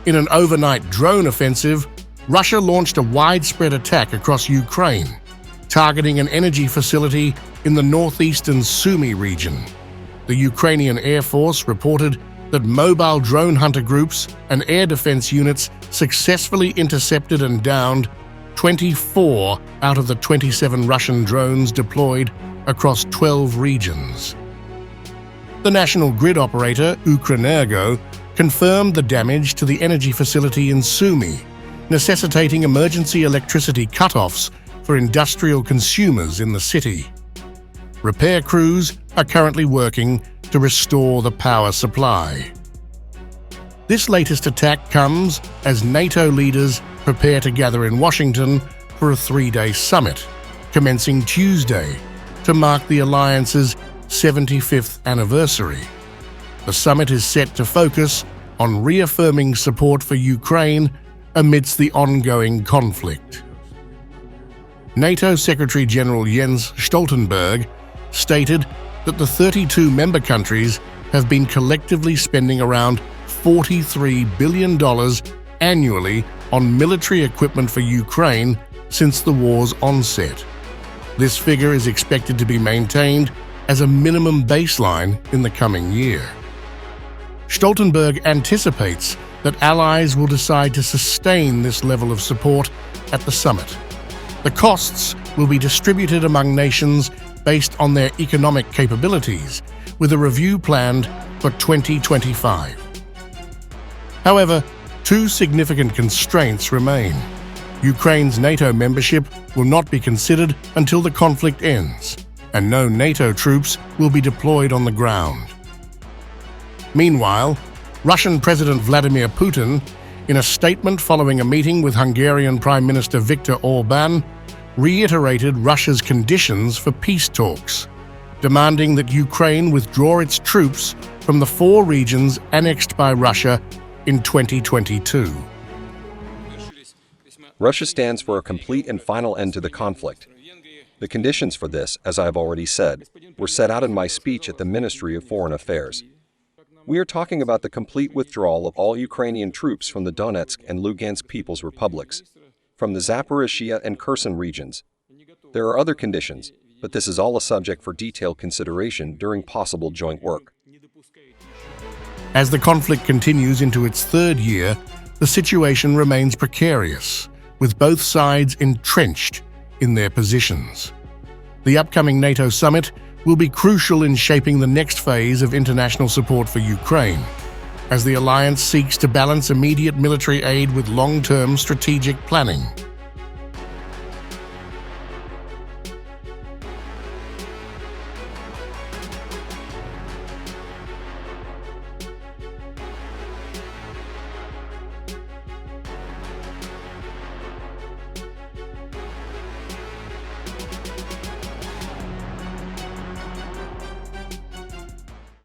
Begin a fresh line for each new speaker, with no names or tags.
In an overnight drone offensive, Russia launched a widespread attack across Ukraine, targeting an energy facility in the northeastern Sumy region. The Ukrainian Air Force reported that mobile drone hunter groups and air defense units successfully intercepted and downed 24 out of the 27 Russian drones deployed across 12 regions. The national grid operator, Ukrenergo, confirmed the damage to the energy facility in Sumy, necessitating emergency electricity cutoffs for industrial consumers in the city. Repair crews are currently working to restore the power supply. This latest attack comes as NATO leaders prepare to gather in Washington for a 3-day summit, commencing Tuesday, to mark the alliance's 75th anniversary. The summit is set to focus on reaffirming support for Ukraine amidst the ongoing conflict. NATO Secretary-General Jens Stoltenberg stated that the 32 member countries have been collectively spending around $43 billion annually on military equipment for Ukraine since the war's onset. This figure is expected to be maintained as a minimum baseline in the coming year. Stoltenberg anticipates that allies will decide to sustain this level of support at the summit. The costs will be distributed among nations based on their economic capabilities, with a review planned for 2025. However, two significant constraints remain. Ukraine's NATO membership will not be considered until the conflict ends, and no NATO troops will be deployed on the ground. Meanwhile, Russian President Vladimir Putin, in a statement following a meeting with Hungarian Prime Minister Viktor Orbán, reiterated Russia's conditions for peace talks, demanding that Ukraine withdraw its troops from the 4 regions annexed by Russia in 2022.
Russia stands for a complete and final end to the conflict. The conditions for this, as I have already said, were set out in my speech at the Ministry of Foreign Affairs. We are talking about the complete withdrawal of all Ukrainian troops from the Donetsk and Lugansk People's Republics, from the Zaporizhzhia and Kherson regions. There are other conditions, but this is all a subject for detailed consideration during possible joint work.
As the conflict continues into its 3rd year, the situation remains precarious, with both sides entrenched in their positions. The upcoming NATO summit will be crucial in shaping the next phase of international support for Ukraine, as the alliance seeks to balance immediate military aid with long-term strategic planning.